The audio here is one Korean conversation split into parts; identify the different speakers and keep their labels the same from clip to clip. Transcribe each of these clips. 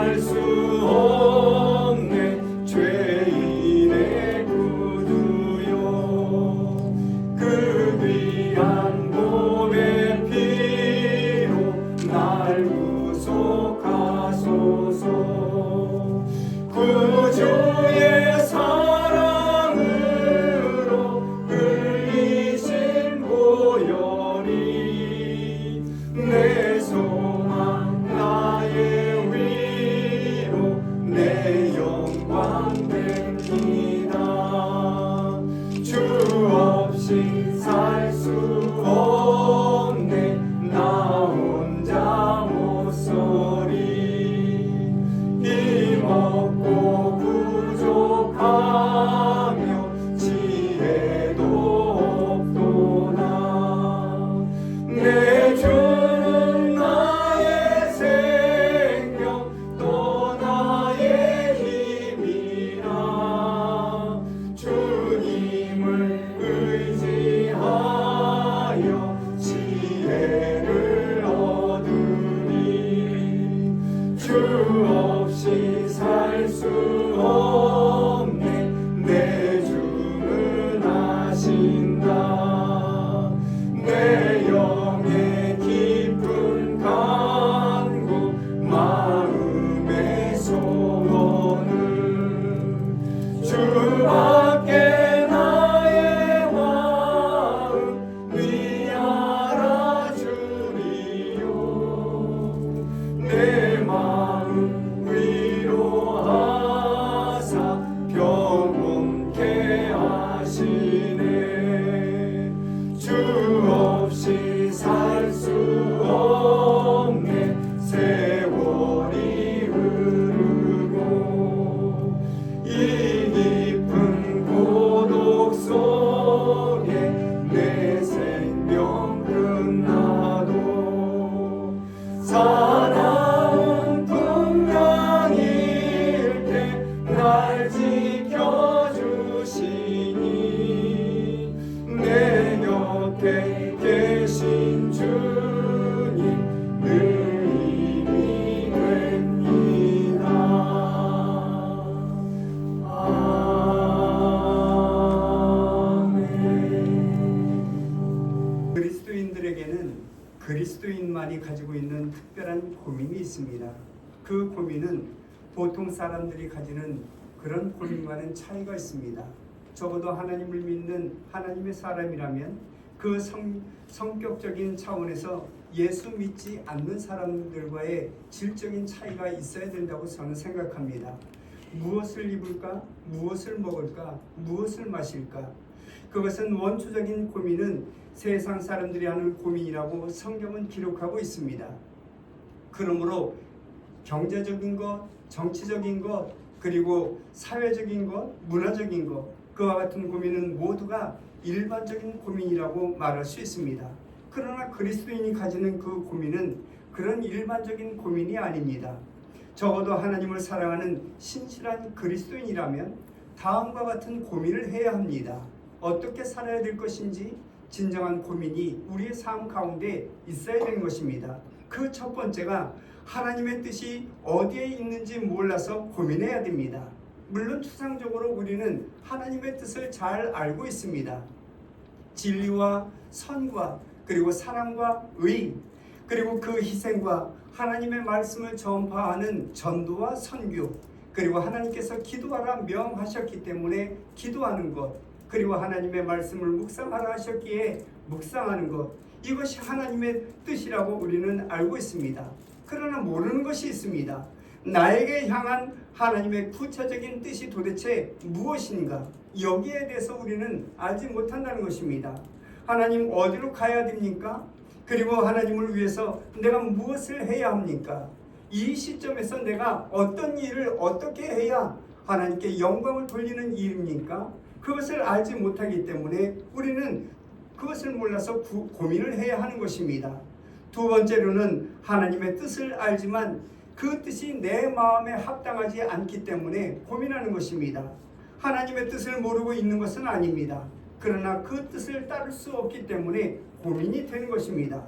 Speaker 1: 살 수 없네 죄인의 구주여 그 귀한 몸의 피로 날 구속하소서 구주의 사랑으로 흘리신 보혈이 내 소망 나의 위로 내 영광 됩니다 주 없이 살 수 없네 나 혼자 못 서리 힘없고 부족하며 지혜도 없도다 내 주는 나의 생명 또 나의 힘이라 주님을 의지하여 지혜를 얻으리 주 없이 살 수 없네 내 주는 아신다 내 영의 깊은 간구 마음의 소원을 주밖에 나의 마음 위하라 주리요 내 마음 위로하사 평온케 하시네 주 없이 살 수 없네 세월이 흐르고 이 깊은 고독 속에 내 생명 끝나도 사나운 풍랑일 때 날 지켜주시니 내 곁에 계신 주님 늘 힘이 됩니다 아멘.
Speaker 2: 그리스도인들에게는 그리스도인만이 가지고 있는 특별한 고민이 있습니다. 그 고민은 보통 사람들이 가지는 그런 고민과는 차이가 있습니다. 적어도 하나님을 믿는 하나님의 사람이라면 그 성격적인 차원에서 예수 믿지 않는 사람들과의 질적인 차이가 있어야 된다고 저는 생각합니다. 무엇을 입을까? 무엇을 먹을까? 무엇을 마실까? 그것은 원초적인 고민은 세상 사람들이 하는 고민이라고 성경은 기록하고 있습니다. 그러므로 경제적인 것, 정치적인 것, 그리고 사회적인 것, 문화적인 것, 그와 같은 고민은 모두가 일반적인 고민이라고 말할 수 있습니다. 그러나 그리스도인이 가지는 그 고민은 그런 일반적인 고민이 아닙니다. 적어도 하나님을 사랑하는 신실한 그리스도인이라면 다음과 같은 고민을 해야 합니다. 어떻게 살아야 될 것인지 진정한 고민이 우리의 삶 가운데 있어야 되는 것입니다. 그 첫 번째가 하나님의 뜻이 어디에 있는지 몰라서 고민해야 됩니다. 물론 추상적으로 우리는 하나님의 뜻을 잘 알고 있습니다. 진리와 선과 그리고 사랑과 의 그리고 그 희생과 하나님의 말씀을 전파하는 전도와 선교 그리고 하나님께서 기도하라 명하셨기 때문에 기도하는 것 그리고 하나님의 말씀을 묵상하라 하셨기에 묵상하는 것 이것이 하나님의 뜻이라고 우리는 알고 있습니다. 그러나 모르는 것이 있습니다. 나에게 향한 하나님의 구체적인 뜻이 도대체 무엇인가? 여기에 대해서 우리는 알지 못한다는 것입니다. 하나님 어디로 가야 됩니까? 그리고 하나님을 위해서 내가 무엇을 해야 합니까? 이 시점에서 내가 어떤 일을 어떻게 해야 하나님께 영광을 돌리는 일입니까? 그것을 알지 못하기 때문에 우리는 그것을 몰라서 고민을 해야 하는 것입니다. 두 번째로는 하나님의 뜻을 알지만 그 뜻이 내 마음에 합당하지 않기 때문에 고민하는 것입니다. 하나님의 뜻을 모르고 있는 것은 아닙니다. 그러나 그 뜻을 따를 수 없기 때문에 고민이 되는 것입니다.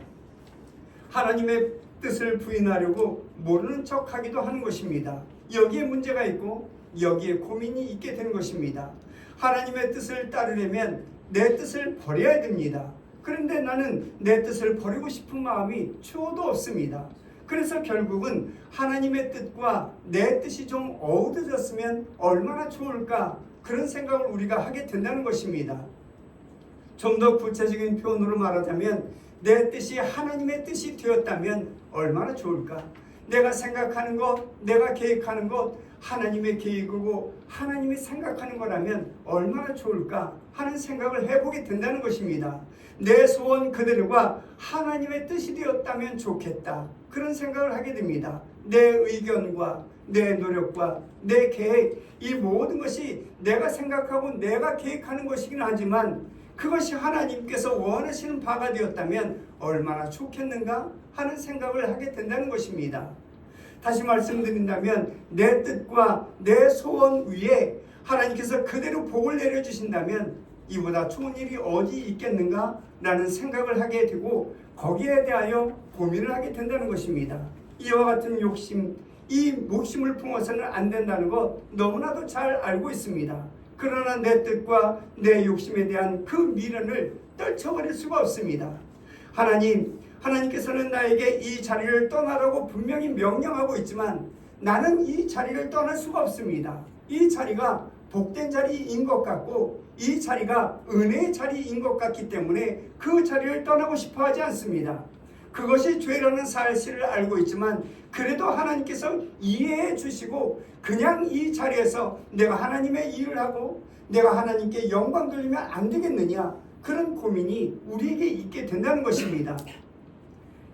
Speaker 2: 하나님의 뜻을 부인하려고 모르는 척하기도 하는 것입니다. 여기에 문제가 있고 여기에 고민이 있게 되는 것입니다. 하나님의 뜻을 따르려면 내 뜻을 버려야 됩니다. 그런데 나는 내 뜻을 버리고 싶은 마음이 추호도 없습니다. 그래서 결국은 하나님의 뜻과 내 뜻이 좀 어우러졌으면 얼마나 좋을까, 그런 생각을 우리가 하게 된다는 것입니다. 좀 더 구체적인 표현으로 말하자면 내 뜻이 하나님의 뜻이 되었다면 얼마나 좋을까. 내가 생각하는 것, 내가 계획하는 것 하나님의 계획이고 하나님이 생각하는 거라면 얼마나 좋을까 하는 생각을 해보게 된다는 것입니다. 내 소원 그대로가 하나님의 뜻이 되었다면 좋겠다, 그런 생각을 하게 됩니다. 내 의견과 내 노력과 내 계획, 이 모든 것이 내가 생각하고 내가 계획하는 것이긴 하지만 그것이 하나님께서 원하시는 바가 되었다면 얼마나 좋겠는가 하는 생각을 하게 된다는 것입니다. 다시 말씀드린다면 내 뜻과 내 소원 위에 하나님께서 그대로 복을 내려주신다면 이보다 좋은 일이 어디 있겠는가 라는 생각을 하게 되고 거기에 대하여 고민을 하게 된다는 것입니다. 이와 같은 욕심, 이 욕심을 품어서는 안 된다는 것 너무나도 잘 알고 있습니다. 그러나 내 뜻과 내 욕심에 대한 그 미련을 떨쳐버릴 수가 없습니다. 하나님께서는 나에게 이 자리를 떠나라고 분명히 명령하고 있지만 나는 이 자리를 떠날 수가 없습니다. 이 자리가 복된 자리인 것 같고 이 자리가 은혜의 자리인 것 같기 때문에 그 자리를 떠나고 싶어 하지 않습니다. 그것이 죄라는 사실을 알고 있지만 그래도 하나님께서 이해해 주시고 그냥 이 자리에서 내가 하나님의 일을 하고 내가 하나님께 영광 돌리면 안 되겠느냐, 그런 고민이 우리에게 있게 된다는 것입니다.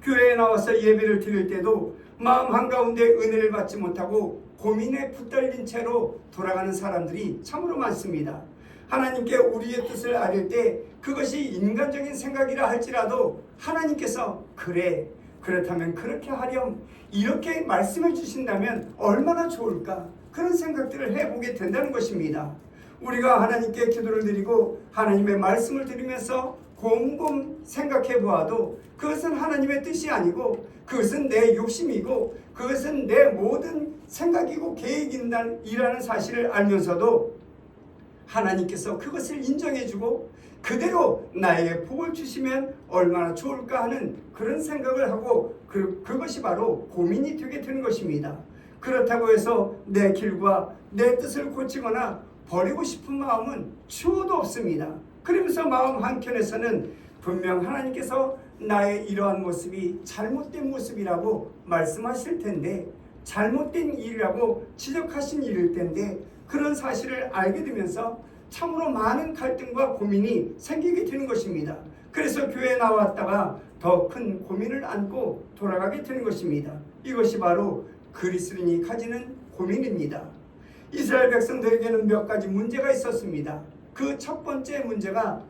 Speaker 2: 교회에 나와서 예배를 드릴 때도 마음 한가운데 은혜를 받지 못하고 고민에 붙들린 채로 돌아가는 사람들이 참으로 많습니다. 하나님께 우리의 뜻을 아릴 때 그것이 인간적인 생각이라 할지라도 하나님께서 그래, 그렇다면 그렇게 하렴, 이렇게 말씀해 주신다면 얼마나 좋을까, 그런 생각들을 해보게 된다는 것입니다. 우리가 하나님께 기도를 드리고 하나님의 말씀을 드리면서 곰곰 생각해 보아도 그것은 하나님의 뜻이 아니고 그것은 내 욕심이고 그것은 내 모든 생각이고 계획이라는 사실을 알면서도 하나님께서 그것을 인정해주고 그대로 나에게 복을 주시면 얼마나 좋을까 하는 그런 생각을 하고 그것이 바로 고민이 되게 되는 것입니다. 그렇다고 해서 내 길과 내 뜻을 고치거나 버리고 싶은 마음은 추호도 없습니다. 그러면서 마음 한켠에서는 분명 하나님께서 나의 이러한 모습이 잘못된 모습이라고 말씀하실 텐데, 잘못된 일이라고 지적하신 일일 텐데, 그런 사실을 알게 되면서 참으로 많은 갈등과 고민이 생기게 되는 것입니다. 그래서 교회에 나왔다가 더 큰 고민을 안고 돌아가게 되는 것입니다. 이것이 바로 그리스도인이 가지는 고민입니다. 이스라엘 백성들에게는 몇 가지 문제가 있었습니다. 그 첫 번째 문제가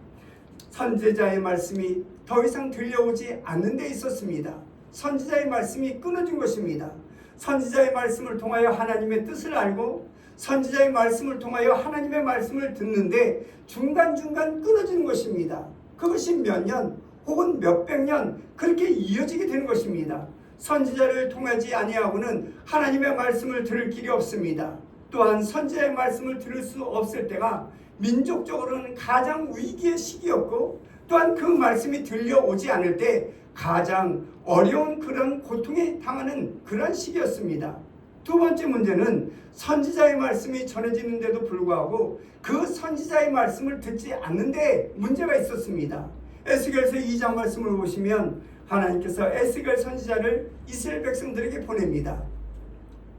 Speaker 2: 선지자의 말씀이 더 이상 들려오지 않는 데 있었습니다. 선지자의 말씀이 끊어진 것입니다. 선지자의 말씀을 통하여 하나님의 뜻을 알고 선지자의 말씀을 통하여 하나님의 말씀을 듣는데 중간중간 끊어지는 것입니다. 그것이 몇 년 혹은 몇백 년 그렇게 이어지게 되는 것입니다. 선지자를 통하지 아니하고는 하나님의 말씀을 들을 길이 없습니다. 또한 선지자의 말씀을 들을 수 없을 때가 민족적으로는 가장 위기의 시기였고 또한 그 말씀이 들려오지 않을 때 가장 어려운 그런 고통에 당하는 그런 시기였습니다. 두 번째 문제는 선지자의 말씀이 전해지는데도 불구하고 그 선지자의 말씀을 듣지 않는데 문제가 있었습니다. 에스겔서 2장 말씀을 보시면 하나님께서 에스겔 선지자를 이스라엘 백성들에게 보냅니다.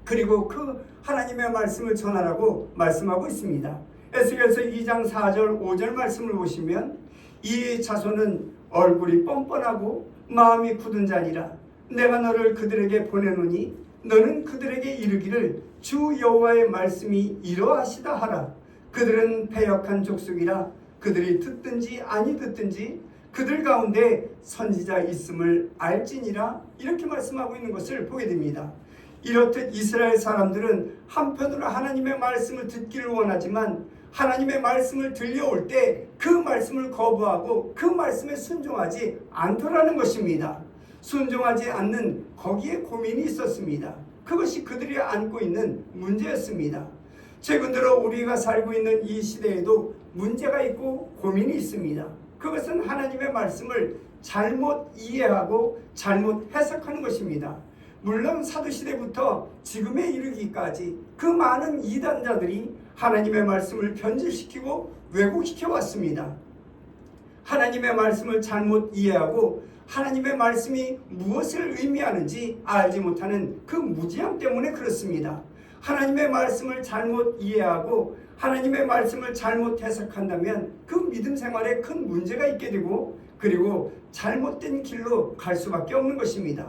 Speaker 2: 그리고 그 하나님의 말씀을 전하라고 말씀하고 있습니다. 에스겔서 2장 4절 5절 말씀을 보시면 이 자손은 얼굴이 뻔뻔하고 마음이 굳은 자니라. 내가 너를 그들에게 보내노니 너는 그들에게 이르기를 주 여호와의 말씀이 이러하시다 하라. 그들은 패역한 족속이라. 그들이 듣든지 아니 듣든지 그들 가운데 선지자 있음을 알지니라. 이렇게 말씀하고 있는 것을 보게 됩니다. 이렇듯 이스라엘 사람들은 한편으로 하나님의 말씀을 듣기를 원하지만 하나님의 말씀을 들려올 때 그 말씀을 거부하고 그 말씀에 순종하지 않더라는 것입니다. 순종하지 않는 거기에 고민이 있었습니다. 그것이 그들이 안고 있는 문제였습니다. 최근 들어 우리가 살고 있는 이 시대에도 문제가 있고 고민이 있습니다. 그것은 하나님의 말씀을 잘못 이해하고 잘못 해석하는 것입니다. 물론 사도시대부터 지금에 이르기까지 그 많은 이단자들이 하나님의 말씀을 변질시키고 왜곡시켜 왔습니다. 하나님의 말씀을 잘못 이해하고 하나님의 말씀이 무엇을 의미하는지 알지 못하는 그 무지함 때문에 그렇습니다. 하나님의 말씀을 잘못 이해하고 하나님의 말씀을 잘못 해석한다면 그 믿음 생활에 큰 문제가 있게 되고 그리고 잘못된 길로 갈 수밖에 없는 것입니다.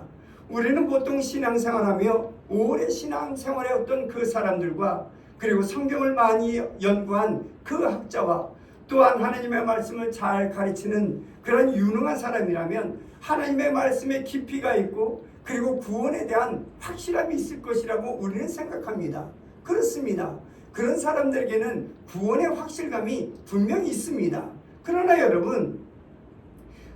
Speaker 2: 우리는 보통 신앙생활하며 오래 신앙생활의 어떤 그 사람들과 그리고 성경을 많이 연구한 그 학자와 또한 하나님의 말씀을 잘 가르치는 그런 유능한 사람이라면 하나님의 말씀에 깊이가 있고 그리고 구원에 대한 확실함이 있을 것이라고 우리는 생각합니다. 그렇습니다. 그런 사람들에게는 구원의 확실감이 분명히 있습니다. 그러나 여러분,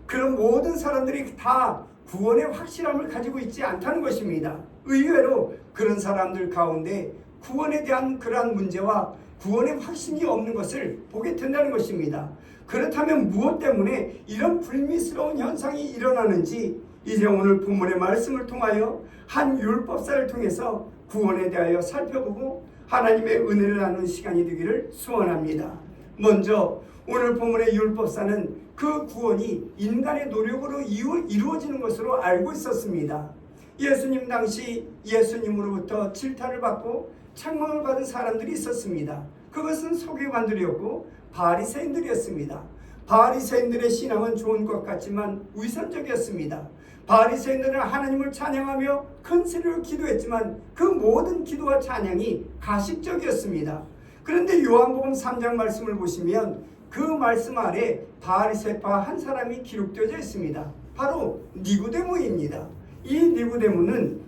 Speaker 2: 그런 모든 사람들이 다 구원의 확실함을 가지고 있지 않다는 것입니다. 의외로 그런 사람들 가운데 구원에 대한 그러한 문제와 구원의 확신이 없는 것을 보게 된다는 것입니다. 그렇다면 무엇 때문에 이런 불미스러운 현상이 일어나는지 이제 오늘 본문의 말씀을 통하여 한 율법사를 통해서 구원에 대하여 살펴보고 하나님의 은혜를 나누는 시간이 되기를 소원합니다. 먼저 오늘 본문의 율법사는 그 구원이 인간의 노력으로 이루어지는 것으로 알고 있었습니다. 예수님 당시 예수님으로부터 질타를 받고 책망을 받은 사람들이 있었습니다. 그것은 서기관들이었고 바리새인들이었습니다. 바리새인들의 신앙은 좋은 것 같지만 위선적이었습니다. 바리새인들은 하나님을 찬양하며 큰 소리로 기도했지만 그 모든 기도와 찬양이 가식적이었습니다. 그런데 요한복음 3장 말씀을 보시면 그 말씀 아래 바리새파 한 사람이 기록되어 있습니다. 바로 니고데모입니다. 이 니고데모는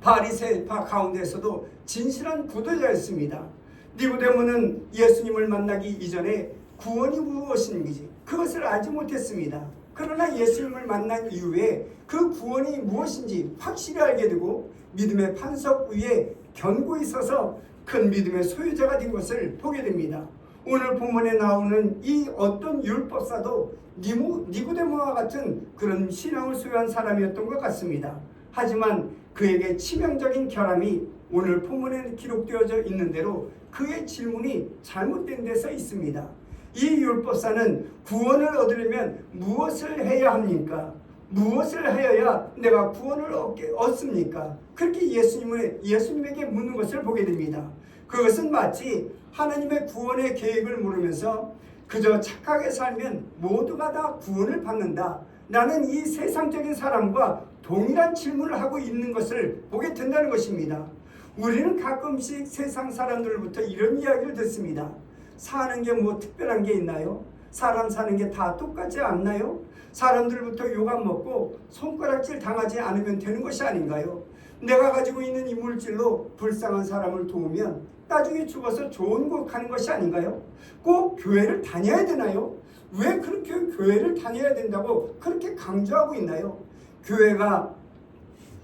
Speaker 2: 바리새파 가운데서도 진실한 구도자였습니다. 니고데모는 예수님을 만나기 이전에 구원이 무엇인지 그것을 알지 못했습니다. 그러나 예수님을 만난 이후에 그 구원이 무엇인지 확실히 알게 되고 믿음의 판석 위에 견고히 서서 큰 믿음의 소유자가 된 것을 보게 됩니다. 오늘 본문에 나오는 이 어떤 율법사도 니고데모와 같은 그런 신앙을 소유한 사람이었던 것 같습니다. 하지만 그에게 치명적인 결함이 오늘 본문에 기록되어져 있는 대로 그의 질문이 잘못된 데서 있습니다. 이 율법사는 구원을 얻으려면 무엇을 해야 합니까? 무엇을 하여야 내가 구원을 얻습니까? 그렇게 예수님에게 묻는 것을 보게 됩니다. 그것은 마치 하나님의 구원의 계획을 모르면서 그저 착하게 살면 모두가 다 구원을 받는다. 나는 이 세상적인 사람과 동일한 질문을 하고 있는 것을 보게 된다는 것입니다. 우리는 가끔씩 세상 사람들로부터 이런 이야기를 듣습니다. 사는 게 뭐 특별한 게 있나요? 사람 사는 게 다 똑같지 않나요? 사람들부터 욕 안 먹고 손가락질 당하지 않으면 되는 것이 아닌가요? 내가 가지고 있는 이 물질로 불쌍한 사람을 도우면 나중에 죽어서 좋은 곳 가는 것이 아닌가요? 꼭 교회를 다녀야 되나요? 왜 그렇게 교회를 다녀야 된다고 그렇게 강조하고 있나요? 교회가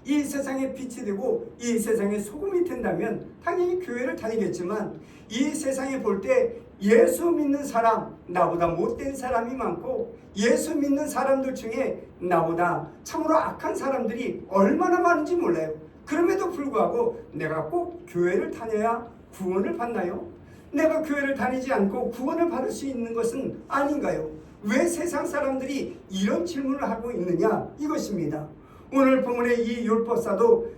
Speaker 2: 이 세상의 빛이 되고 이 세상의 소금이 된다면 당연히 교회를 다니겠지만 이 세상에 볼 때 예수 믿는 사람, 나보다 못된 사람이 많고 예수 믿는 사람들 중에 나보다 참으로 악한 사람들이 얼마나 많은지 몰라요. 그럼에도 불구하고 내가 꼭 교회를 다녀야 구원을 받나요? 내가 교회를 다니지 않고 구원을 받을 수 있는 것은 아닌가요? 왜 세상 사람들이 이런 질문을 하고 있느냐? 이것입니다. 오늘 본문의 이 율법사도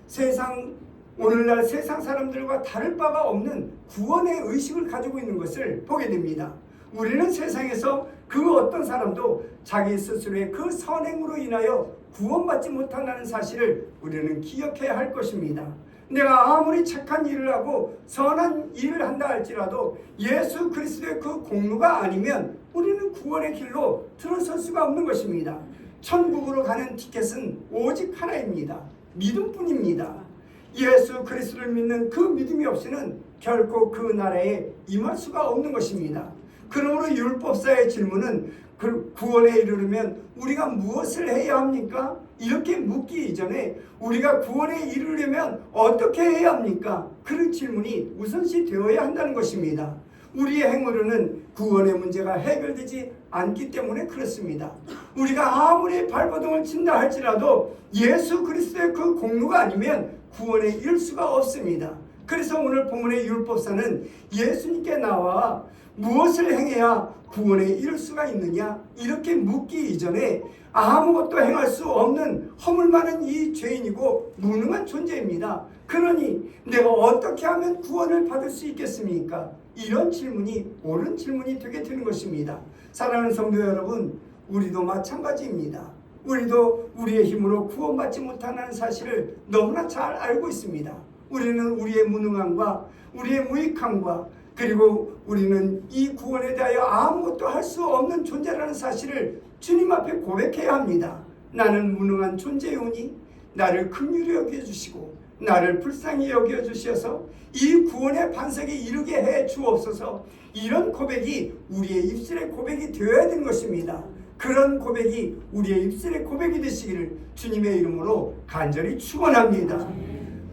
Speaker 2: 오늘날 세상 사람들과 다를 바가 없는 구원의 의식을 가지고 있는 것을 보게 됩니다. 우리는 세상에서 그 어떤 사람도 자기 스스로의 그 선행으로 인하여 구원받지 못한다는 사실을 우리는 기억해야 할 것입니다. 내가 아무리 착한 일을 하고 선한 일을 한다 할지라도 예수 그리스도의 그 공로가 아니면 우리는 구원의 길로 들어설 수가 없는 것입니다. 천국으로 가는 티켓은 오직 하나입니다. 믿음뿐입니다. 예수 그리스도를 믿는 그 믿음이 없이는 결코 그 나라에 임할 수가 없는 것입니다. 그러므로 율법사의 질문은 그 구원에 이르려면 우리가 무엇을 해야 합니까? 이렇게 묻기 이전에 우리가 구원에 이르려면 어떻게 해야 합니까? 그런 질문이 우선시 되어야 한다는 것입니다. 우리의 행위로는 구원의 문제가 해결되지 않기 때문에 그렇습니다. 우리가 아무리 발버둥을 친다 할지라도 예수 그리스도의 그 공로가 아니면 구원에 이를 수가 없습니다. 그래서 오늘 본문의 율법사는 예수님께 나와 무엇을 행해야 구원에 이를 수가 있느냐 이렇게 묻기 이전에 아무것도 행할 수 없는 허물 많은 이 죄인이고 무능한 존재입니다. 그러니 내가 어떻게 하면 구원을 받을 수 있겠습니까? 이런 질문이 옳은 질문이 되게 되는 것입니다. 사랑하는 성도 여러분, 우리도 마찬가지입니다. 우리도 우리의 힘으로 구원받지 못하는 사실을 너무나 잘 알고 있습니다. 우리는 우리의 무능함과 우리의 무익함과 그리고 우리는 이 구원에 대하여 아무것도 할 수 없는 존재라는 사실을 주님 앞에 고백해야 합니다. 나는 무능한 존재이오니 나를 긍휼히 여겨주시고 나를 불쌍히 여겨주셔서 이 구원의 반석에 이르게 해 주옵소서. 이런 고백이 우리의 입술의 고백이 되어야 되는 것입니다. 그런 고백이 우리의 입술의 고백이 되시기를 주님의 이름으로 간절히 축원합니다.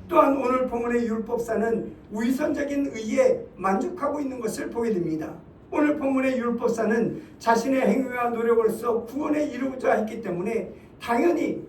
Speaker 2: 또한 오늘 본문의 율법사는 위선적인 의에 만족하고 있는 것을 보게 됩니다. 오늘 본문의 율법사는 자신의 행위와 노력으로서 구원에 이르고자 했기 때문에 당연히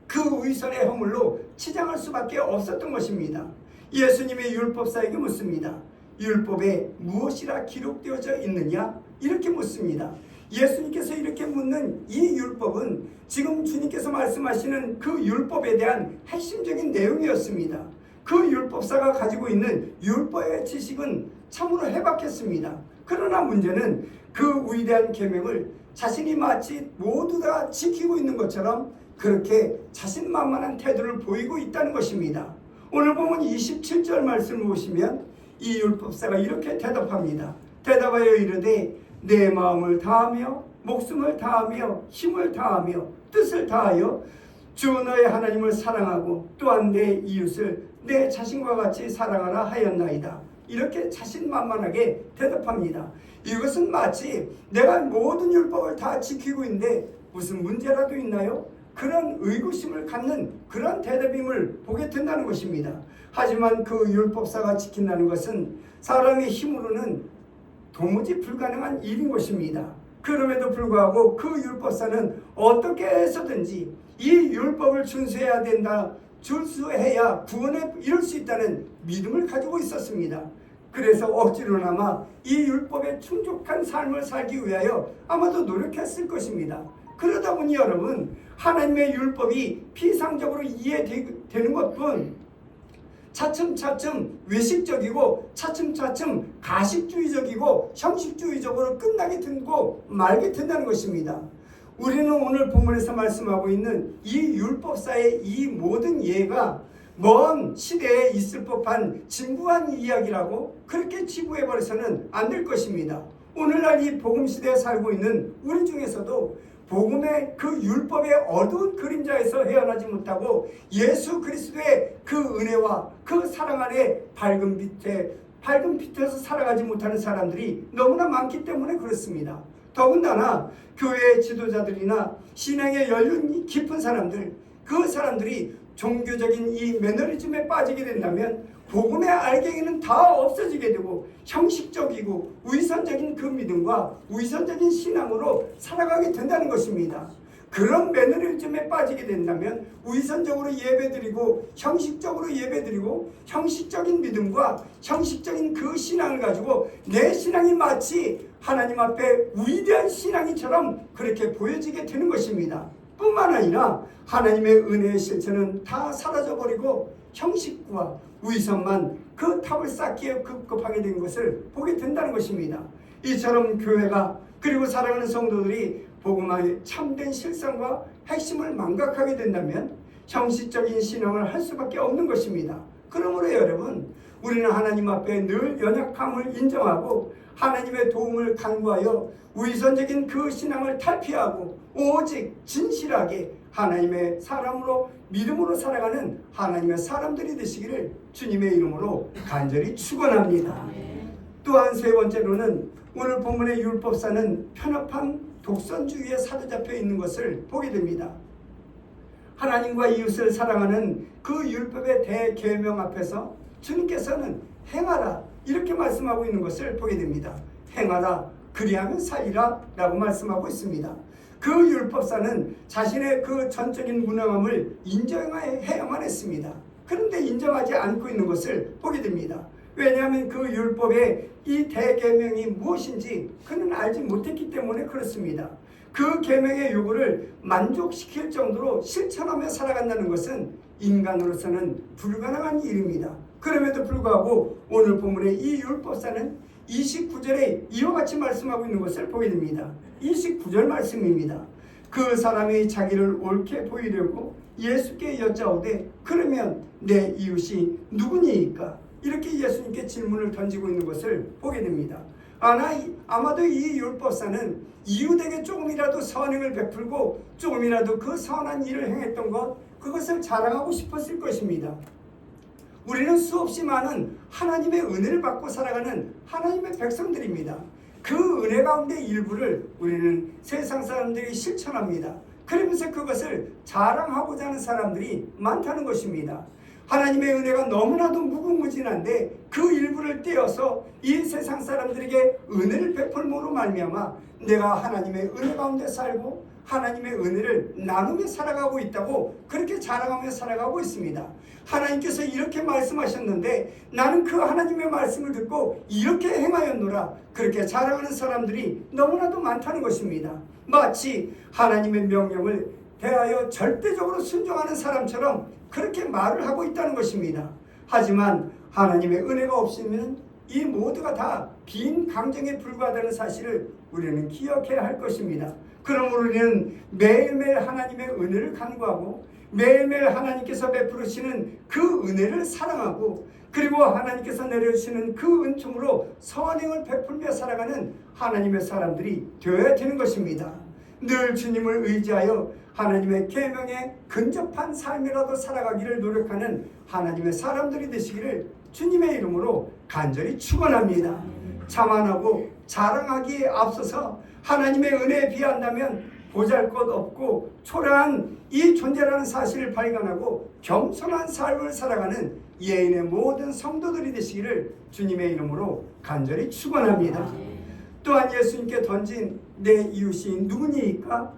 Speaker 2: 그 위선의 허물로 치장할 수밖에 없었던 것입니다. 예수님의 율법사에게 묻습니다. 율법에 무엇이라 기록되어져 있느냐? 이렇게 묻습니다. 예수님께서 이렇게 묻는 이 율법은 지금 주님께서 말씀하시는 그 율법에 대한 핵심적인 내용이었습니다. 그 율법사가 가지고 있는 율법의 지식은 참으로 해박했습니다. 그러나 문제는 그 위대한 계명을 자신이 마치 모두 다 지키고 있는 것처럼 그렇게 자신만만한 태도를 보이고 있다는 것입니다. 오늘 보면 27절 말씀을 보시면 이 율법사가 이렇게 대답합니다. 대답하여 이르되 내 마음을 다하며 목숨을 다하며 힘을 다하며 뜻을 다하여 주 너의 하나님을 사랑하고 또한 내 이웃을 내 자신과 같이 사랑하라 하였나이다. 이렇게 자신만만하게 대답합니다. 이것은 마치 내가 모든 율법을 다 지키고 있는데 무슨 문제라도 있나요? 그런 의구심을 갖는 그런 대답임을 보게 된다는 것입니다. 하지만 그 율법사가 지킨다는 것은 사람의 힘으로는 도무지 불가능한 일인 것입니다. 그럼에도 불구하고 그 율법사는 어떻게 해서든지 이 율법을 준수해야 된다, 준수해야 구원에 이룰 수 있다는 믿음을 가지고 있었습니다. 그래서 억지로나마 이 율법에 충족한 삶을 살기 위하여 아마도 노력했을 것입니다. 그러다 보니 여러분, 하나님의 율법이 피상적으로 이해되는 것뿐 차츰차츰 외식적이고 차츰차츰 가식주의적이고 형식주의적으로 끝나게 되고 말게 된다는 것입니다. 우리는 오늘 본문에서 말씀하고 있는 이 율법사의 이 모든 예가 먼 시대에 있을 법한 진부한 이야기라고 그렇게 치부해버려서는 안 될 것입니다. 오늘날 이 복음시대에 살고 있는 우리 중에서도 복음의 그 율법의 어두운 그림자에서 헤어나지 못하고 예수 그리스도의 그 은혜와 그 사랑 안에 밝은 빛에서 살아가지 못하는 사람들이 너무나 많기 때문에 그렇습니다. 더군다나 교회의 지도자들이나 신앙의 연륜이 깊은 사람들, 그 사람들이 종교적인 이 매너리즘에 빠지게 된다면 복음의 알갱이는 다 없어지게 되고 형식적이고 위선적인 그 믿음과 위선적인 신앙으로 살아가게 된다는 것입니다. 그런 매너리즘에 빠지게 된다면 위선적으로 예배드리고 형식적으로 예배드리고 형식적인 믿음과 형식적인 그 신앙을 가지고 내 신앙이 마치 하나님 앞에 위대한 신앙이처럼 그렇게 보여지게 되는 것입니다. 뿐만 아니라 하나님의 은혜의 실체는 다 사라져버리고 형식과 위선만 그 탑을 쌓기에 급급하게 된 것을 보게 된다는 것입니다. 이처럼 교회가 그리고 사랑하는 성도들이 복음의 참된 실상과 핵심을 망각하게 된다면 형식적인 신앙을 할 수밖에 없는 것입니다. 그러므로 여러분, 우리는 하나님 앞에 늘 연약함을 인정하고 하나님의 도움을 간구하여 위선적인 그 신앙을 탈피하고 오직 진실하게 하나님의 사람으로 믿음으로 살아가는 하나님의 사람들이 되시기를 주님의 이름으로 간절히 축원합니다. 또한 세 번째로는 오늘 본문의 율법사는 편협한 독선주의에 사로잡혀 있는 것을 보게 됩니다. 하나님과 이웃을 사랑하는 그 율법의 대계명 앞에서 주님께서는 행하라 이렇게 말씀하고 있는 것을 보게 됩니다. 행하라 그리하면 살리라 라고 말씀하고 있습니다. 그 율법사는 자신의 그 전적인 무능함을 인정해야만 했습니다. 그런데 인정하지 않고 있는 것을 보게 됩니다. 왜냐하면 그 율법의 이 대계명이 무엇인지 그는 알지 못했기 때문에 그렇습니다. 그 계명의 요구를 만족시킬 정도로 실천하며 살아간다는 것은 인간으로서는 불가능한 일입니다. 그럼에도 불구하고 오늘 본문의 이 율법사는 29절에 이와 같이 말씀하고 있는 것을 보게 됩니다. 29절 말씀입니다. 그 사람이 자기를 옳게 보이려고 예수께 여짜오되 그러면 내 이웃이 누구니이까? 이렇게 예수님께 질문을 던지고 있는 것을 보게 됩니다. 아마도 이 율법사는 이웃에게 조금이라도 선행을 베풀고 조금이라도 그 선한 일을 행했던 것, 그것을 자랑하고 싶었을 것입니다. 우리는 수없이 많은 하나님의 은혜를 받고 살아가는 하나님의 백성들입니다. 그 은혜 가운데 일부를 우리는 세상 사람들이 실천합니다. 그러면서 그것을 자랑하고자 하는 사람들이 많다는 것입니다. 하나님의 은혜가 너무나도 무궁무진한데 그 일부를 떼어서 이 세상 사람들에게 은혜를 베풀므로 말미암아 내가 하나님의 은혜 가운데 살고 하나님의 은혜를 나누며 살아가고 있다고 그렇게 자랑하며 살아가고 있습니다. 하나님께서 이렇게 말씀하셨는데 나는 그 하나님의 말씀을 듣고 이렇게 행하였노라 그렇게 자랑하는 사람들이 너무나도 많다는 것입니다. 마치 하나님의 명령을 대하여 절대적으로 순종하는 사람처럼 그렇게 말을 하고 있다는 것입니다. 하지만 하나님의 은혜가 없으면 이 모두가 다 빈 강정에 불과하다는 사실을 우리는 기억해야 할 것입니다. 그러므로 우리는 매일매일 하나님의 은혜를 간구하고 매일매일 하나님께서 베풀으시는 그 은혜를 사랑하고 그리고 하나님께서 내려주시는 그 은총으로 선행을 베풀며 살아가는 하나님의 사람들이 되어야 되는 것입니다. 늘 주님을 의지하여 하나님의 계명에 근접한 삶이라도 살아가기를 노력하는 하나님의 사람들이 되시기를 주님의 이름으로 간절히 축원합니다. 자만하고 자랑하기에 앞서서 하나님의 은혜에 비한다면 보잘것없고 초라한 이 존재라는 사실을 발견하고 겸손한 삶을 살아가는 예인의 모든 성도들이 되시기를 주님의 이름으로 간절히 축원합니다. 또한 예수님께 던진 내 이웃이 누구니까?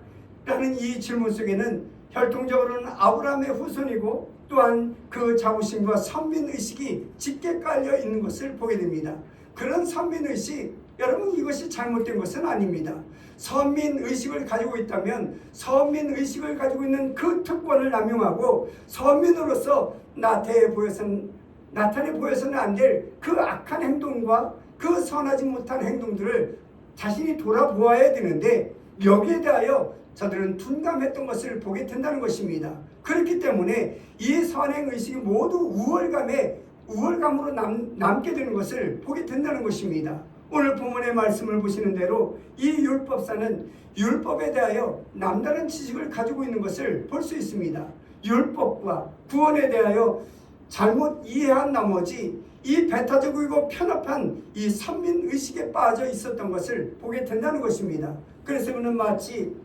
Speaker 2: 라는 이 질문 속에는 혈통적으로는 아브라함의 후손이고 또한 그 자부심과 선민의식이 짙게 깔려 있는 것을 보게 됩니다. 그런 선민의식, 여러분 이것이 잘못된 것은 아닙니다. 선민의식을 가지고 있다면 선민의식을 가지고 있는 그 특권을 남용하고 선민으로서 나타내 보여서는 안 될 그 악한 행동과 그 선하지 못한 행동들을 자신이 돌아보아야 되는데 여기에 대하여 저들은 둔감했던 것을 보게 된다는 것입니다. 그렇기 때문에 이 선행의식이 모두 우월감으로 남게 되는 것을 보게 된다는 것입니다. 오늘 본문의 말씀을 보시는 대로 이 율법사는 율법에 대하여 남다른 지식을 가지고 있는 것을 볼 수 있습니다. 율법과 구원에 대하여 잘못 이해한 나머지 이 배타적이고 편협한 이 선민의식에 빠져 있었던 것을 보게 된다는 것입니다. 그래서 그는 마치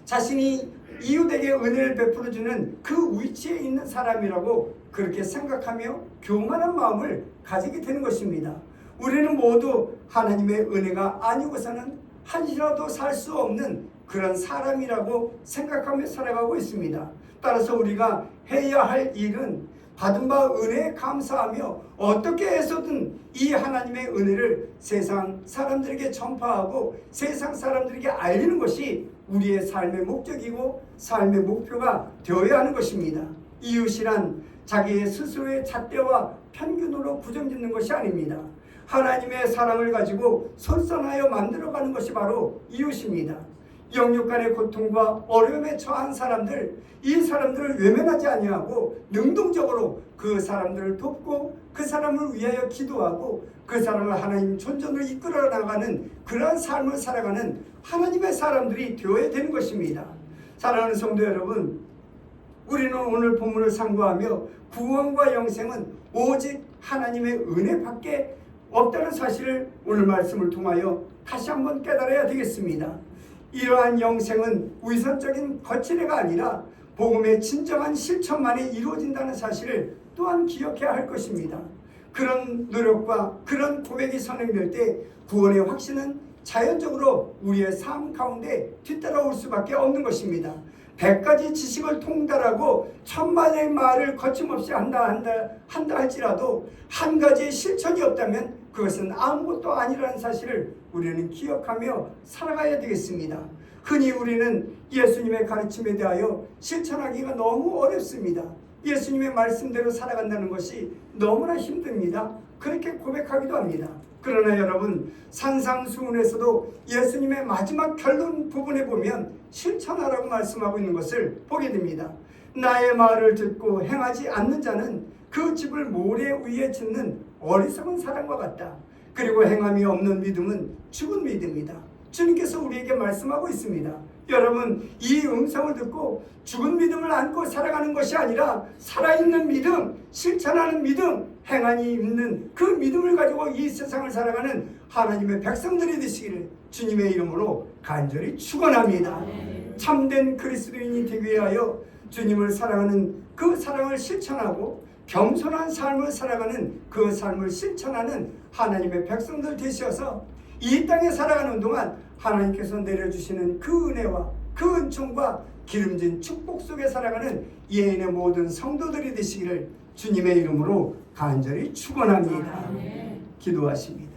Speaker 2: 자신이 이웃에게 은혜를 베풀어주는 그 위치에 있는 사람이라고 그렇게 생각하며 교만한 마음을 가지게 되는 것입니다. 우리는 모두 하나님의 은혜가 아니고서는 한시라도 살 수 없는 그런 사람이라고 생각하며 살아가고 있습니다. 따라서 우리가 해야 할 일은 받은 바 은혜에 감사하며 어떻게 해서든 이 하나님의 은혜를 세상 사람들에게 전파하고 세상 사람들에게 알리는 것이 우리의 삶의 목적이고 삶의 목표가 되어야 하는 것입니다. 이웃이란 자기의 스스로의 잣대와 편견으로 부정짓는 것이 아닙니다. 하나님의 사랑을 가지고 솔선하여 만들어가는 것이 바로 이웃입니다. 영육간의 고통과 어려움에 처한 사람들, 이 사람들을 외면하지 아니하고 능동적으로 그 사람들을 돕고 그 사람을 위하여 기도하고 그 사람을 하나님 존전으로 이끌어 나가는 그러한 삶을 살아가는 하나님의 사람들이 되어야 되는 것입니다. 사랑하는 성도 여러분, 우리는 오늘 본문을 상고하며 구원과 영생은 오직 하나님의 은혜밖에 없다는 사실을 오늘 말씀을 통하여 다시 한번 깨달아야 되겠습니다. 이러한 영생은 위선적인 거칠애가 아니라 복음의 진정한 실천만이 이루어진다는 사실을 또한 기억해야 할 것입니다. 그런 노력과 그런 고백이 선행될 때 구원의 확신은 자연적으로 우리의 삶 가운데 뒤따라올 수밖에 없는 것입니다. 100가지 지식을 통달하고 1000마디의 말을 거침없이 한다 할지라도 한 가지의 실천이 없다면 그것은 아무것도 아니라는 사실을 우리는 기억하며 살아가야 되겠습니다. 흔히 우리는 예수님의 가르침에 대하여 실천하기가 너무 어렵습니다. 예수님의 말씀대로 살아간다는 것이 너무나 힘듭니다. 그렇게 고백하기도 합니다. 그러나 여러분, 산상수훈에서도 예수님의 마지막 결론 부분에 보면 실천하라고 말씀하고 있는 것을 보게 됩니다. 나의 말을 듣고 행하지 않는 자는 그 집을 모래 위에 짓는 어리석은 사람과 같다. 그리고 행함이 없는 믿음은 죽은 믿음이다. 주님께서 우리에게 말씀하고 있습니다. 여러분, 이 음성을 듣고 죽은 믿음을 안고 살아가는 것이 아니라 살아있는 믿음, 실천하는 믿음, 행함이 있는 그 믿음을 가지고 이 세상을 살아가는 하나님의 백성들이 되시기를 주님의 이름으로 간절히 축원합니다. 참된 그리스도인이 되기 위하여 주님을 사랑하는 그 사랑을 실천하고 겸손한 삶을 살아가는 그 삶을 실천하는 하나님의 백성들 되셔서 이 땅에 살아가는 동안 하나님께서 내려주시는 그 은혜와 그 은총과 기름진 축복 속에 살아가는 예인의 모든 성도들이 되시기를 주님의 이름으로 간절히 축원합니다. 기도하십니다.